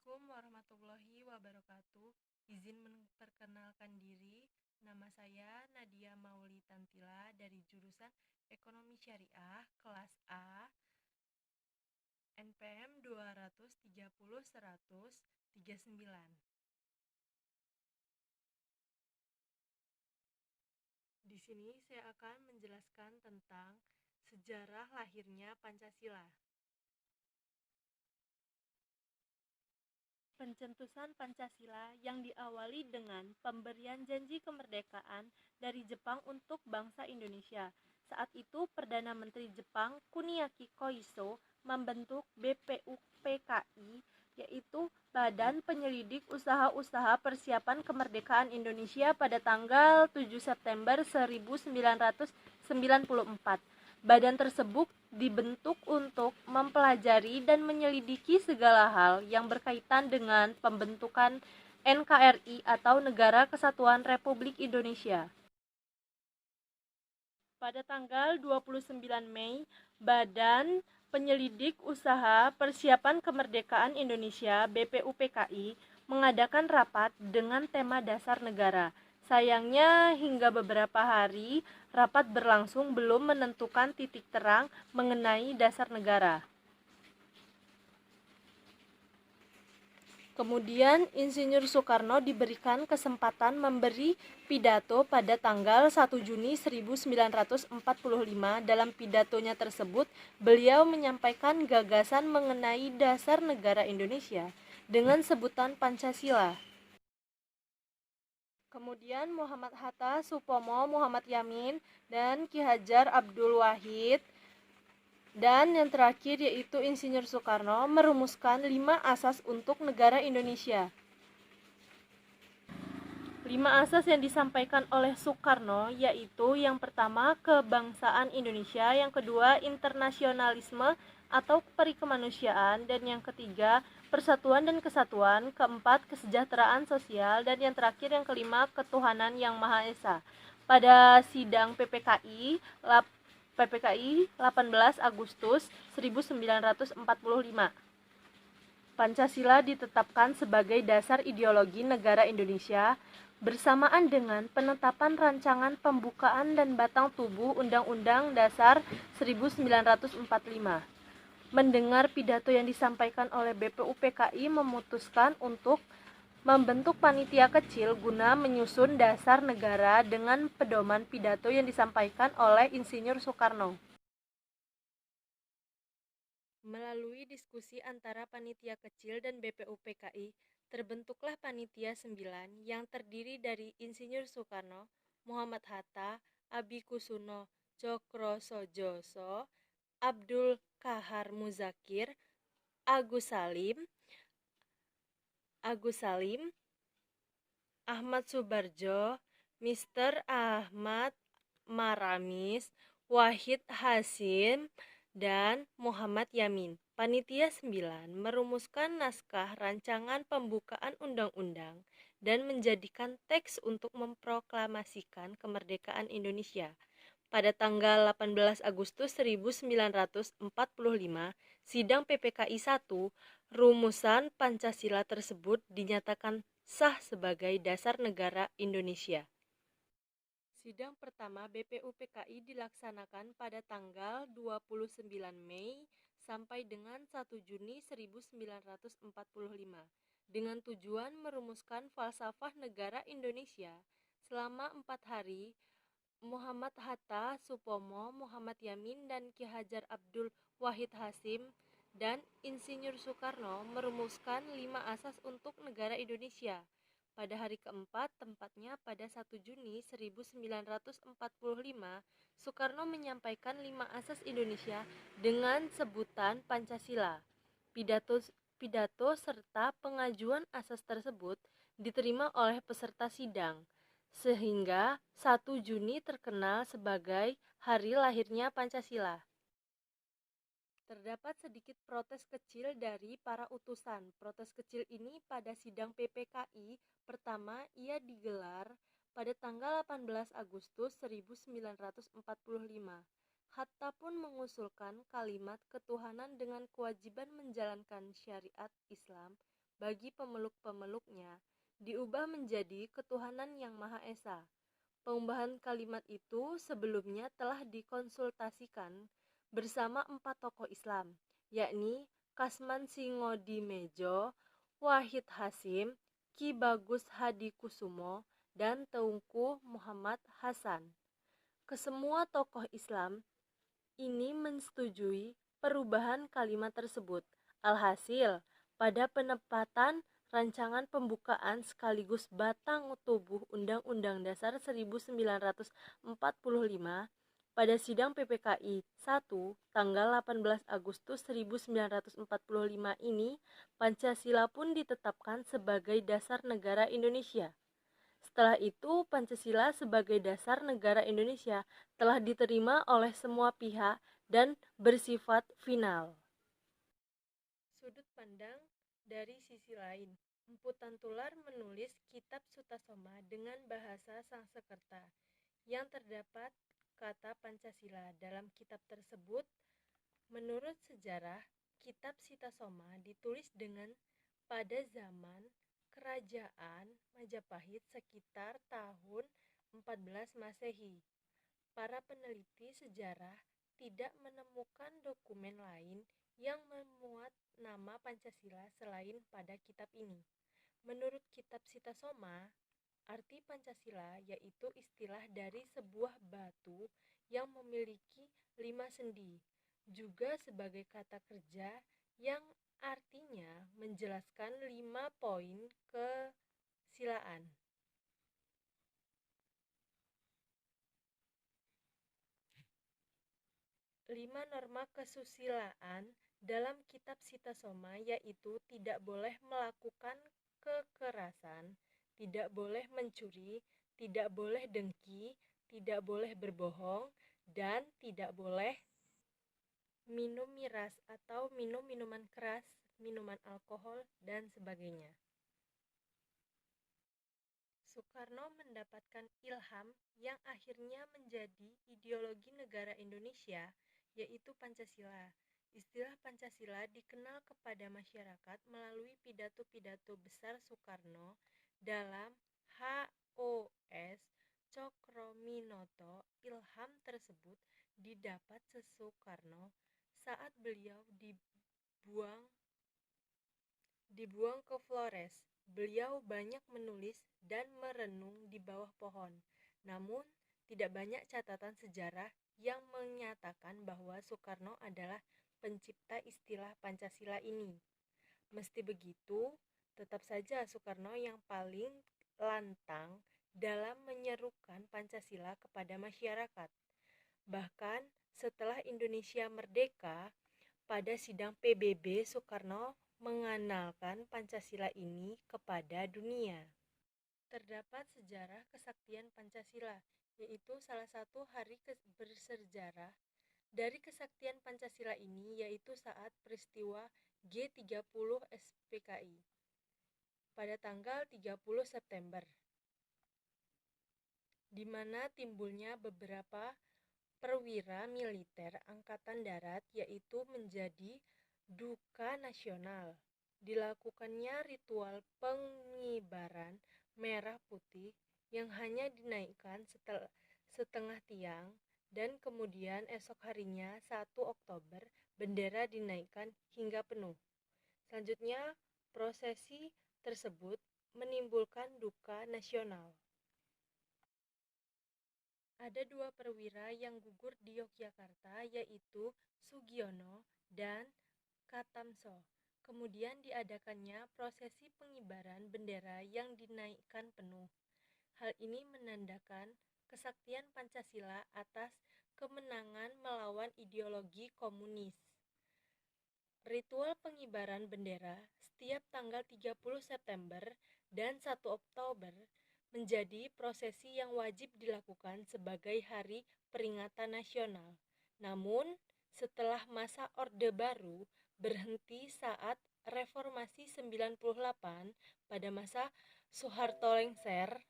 Assalamualaikum warahmatullahi wabarakatuh. Izin memperkenalkan diri. Nama saya Nadia Mauli Tantila dari jurusan Ekonomi Syariah kelas A, NPM 230-100-39. Di sini saya akan menjelaskan tentang sejarah lahirnya Pancasila. Pencetusan Pancasila yang diawali dengan pemberian janji kemerdekaan dari Jepang untuk bangsa Indonesia. Saat itu Perdana Menteri Jepang Kuniaki Koiso membentuk BPUPKI, yaitu Badan Penyelidik Usaha-Usaha Persiapan Kemerdekaan Indonesia pada tanggal 7 September 1994. Badan tersebut dibentuk untuk mempelajari dan menyelidiki segala hal yang berkaitan dengan pembentukan NKRI atau Negara Kesatuan Republik Indonesia. Pada tanggal 29 Mei, Badan Penyelidik Usaha Persiapan Kemerdekaan Indonesia (BPUPKI) mengadakan rapat dengan tema dasar negara. Sayangnya hingga beberapa hari rapat berlangsung belum menentukan titik terang mengenai dasar negara. Kemudian Insinyur Soekarno diberikan kesempatan memberi pidato pada tanggal 1 Juni 1945. Dalam pidatonya tersebut, beliau menyampaikan gagasan mengenai dasar negara Indonesia dengan sebutan Pancasila. Kemudian Muhammad Hatta, Supomo, Muhammad Yamin, dan Ki Hajar Abdul Wahid, dan yang terakhir yaitu Insinyur Soekarno merumuskan 5 asas untuk negara Indonesia. 5 asas yang disampaikan oleh Soekarno yaitu yang pertama kebangsaan Indonesia, yang kedua internasionalisme atau perikemanusiaan, dan yang ketiga persatuan dan kesatuan, keempat kesejahteraan sosial, dan yang terakhir yang kelima ketuhanan yang Maha Esa. Pada sidang PPKI 18 Agustus 1945, Pancasila ditetapkan sebagai dasar ideologi negara Indonesia bersamaan dengan penetapan rancangan pembukaan dan batang tubuh Undang-Undang Dasar 1945. Mendengar pidato yang disampaikan oleh BPUPKI memutuskan untuk membentuk panitia kecil guna menyusun dasar negara dengan pedoman pidato yang disampaikan oleh Insinyur Soekarno. Melalui diskusi antara panitia kecil dan BPUPKI, terbentuklah Panitia 9 yang terdiri dari Insinyur Soekarno, Muhammad Hatta, Abi Kusuno Cokrosojoso, Abdul Kahar Muzakir, Agus Salim, Ahmad Subarjo, Mr. Ahmad Maramis, Wahid Hasim, dan Muhammad Yamin. Panitia 9 merumuskan naskah rancangan pembukaan undang-undang dan menjadikan teks untuk memproklamasikan kemerdekaan Indonesia. Pada tanggal 18 Agustus 1945, sidang PPKI 1, rumusan Pancasila tersebut dinyatakan sah sebagai dasar negara Indonesia. Sidang pertama BPUPKI dilaksanakan pada tanggal 29 Mei sampai dengan 1 Juni 1945 dengan tujuan merumuskan falsafah negara Indonesia. Selama 4 hari, Muhammad Hatta, Supomo, Muhammad Yamin, dan Ki Hajar Abdul Wahid Hasim dan Insinyur Soekarno merumuskan 5 asas untuk negara Indonesia. Pada hari keempat, tempatnya pada 1 Juni 1945, Soekarno menyampaikan 5 asas Indonesia dengan sebutan Pancasila. Pidato serta pengajuan asas tersebut diterima oleh peserta sidang, sehingga 1 Juni terkenal sebagai hari lahirnya Pancasila. Terdapat sedikit protes kecil dari para utusan. Protes kecil ini pada sidang PPKI pertama ia digelar pada tanggal 18 Agustus 1945. Hatta pun mengusulkan kalimat ketuhanan dengan kewajiban menjalankan syariat Islam bagi pemeluk-pemeluknya diubah menjadi ketuhanan yang Maha Esa. Pengubahan kalimat itu sebelumnya telah dikonsultasikan bersama 4 tokoh Islam, yakni Kasman Singodimedjo, Wahid Hasyim, Ki Bagus Hadikusumo, dan Teungku Muhammad Hasan. Kesemua tokoh Islam ini menyetujui perubahan kalimat tersebut. Alhasil, pada penempatan rancangan pembukaan sekaligus batang tubuh Undang-Undang Dasar 1945 pada sidang PPKI 1 tanggal 18 Agustus 1945 ini, Pancasila pun ditetapkan sebagai dasar negara Indonesia. Setelah itu, Pancasila sebagai dasar negara Indonesia telah diterima oleh semua pihak dan bersifat final. Sudut pandang dari sisi lain, Empu Tantular menulis kitab Sutasoma dengan bahasa Sanskerta yang terdapat kata Pancasila dalam kitab tersebut. Menurut sejarah, kitab Sutasoma ditulis pada zaman Kerajaan Majapahit sekitar tahun 14 Masehi. Para peneliti sejarah tidak menemukan dokumen lain yang memuat nama Pancasila selain pada kitab ini. Menurut kitab Sutasoma, arti Pancasila yaitu istilah dari sebuah batu yang memiliki 5 sendi, juga sebagai kata kerja yang artinya menjelaskan 5 poin kesilaan. 5 norma kesusilaan dalam kitab Sutasoma yaitu tidak boleh melakukan kekerasan, tidak boleh mencuri, tidak boleh dengki, tidak boleh berbohong, dan tidak boleh minum miras atau minum minuman keras, minuman alkohol, dan sebagainya. Soekarno mendapatkan ilham yang akhirnya menjadi ideologi negara Indonesia, yaitu Pancasila. Istilah Pancasila dikenal kepada masyarakat melalui pidato-pidato besar Soekarno dalam HOS Cokroaminoto. Ilham tersebut didapat Soekarno saat beliau dibuang ke Flores. Beliau banyak menulis dan merenung di bawah pohon. Namun, tidak banyak catatan sejarah yang menyatakan bahwa Soekarno adalah pencipta istilah Pancasila ini. Meski begitu, tetap saja Soekarno yang paling lantang dalam menyerukan Pancasila kepada masyarakat. Bahkan setelah Indonesia merdeka, pada sidang PBB Soekarno mengenalkan Pancasila ini kepada dunia. Terdapat sejarah kesaktian Pancasila, yaitu salah satu hari bersejarah dari kesaktian Pancasila ini yaitu saat peristiwa G30 SPKI pada tanggal 30 September, di mana timbulnya beberapa perwira militer Angkatan Darat yaitu menjadi duka nasional. Dilakukannya ritual pengibaran merah putih yang hanya dinaikkan setengah tiang, dan kemudian esok harinya 1 Oktober bendera dinaikkan hingga penuh. Selanjutnya prosesi tersebut menimbulkan duka nasional. Ada 2 perwira yang gugur di Yogyakarta yaitu Sugiono dan Katamso. Kemudian diadakannya prosesi pengibaran bendera yang dinaikkan penuh. Hal ini menandakan kesaktian Pancasila atas kemenangan melawan ideologi komunis. Ritual pengibaran bendera setiap tanggal 30 September dan 1 Oktober menjadi prosesi yang wajib dilakukan sebagai hari peringatan nasional. Namun, setelah masa Orde Baru berhenti saat Reformasi 98 pada masa Soeharto lengser,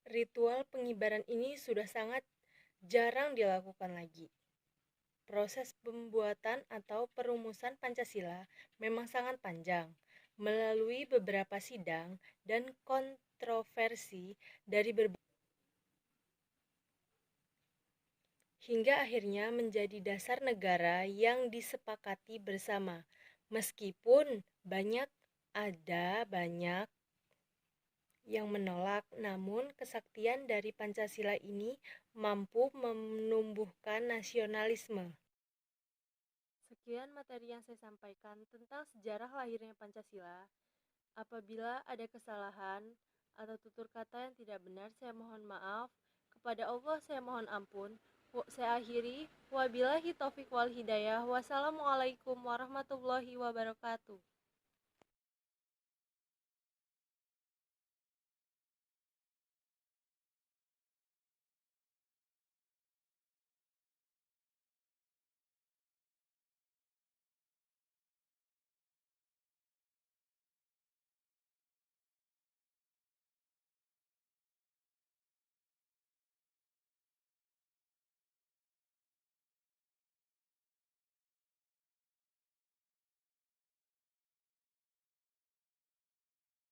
ritual pengibaran ini sudah sangat jarang dilakukan lagi. Proses pembuatan atau perumusan Pancasila memang sangat panjang. Melalui beberapa sidang dan kontroversi dari hingga akhirnya menjadi dasar negara yang disepakati bersama. Meskipun banyak yang menolak, namun kesaktian dari Pancasila ini mampu menumbuhkan nasionalisme. Sekian materi yang saya sampaikan tentang sejarah lahirnya Pancasila. Apabila ada kesalahan atau tutur kata yang tidak benar, saya mohon maaf. Kepada Allah saya mohon ampun. Saya akhiri. Wabillahi taufiq wal hidayah. Wassalamualaikum warahmatullahi wabarakatuh.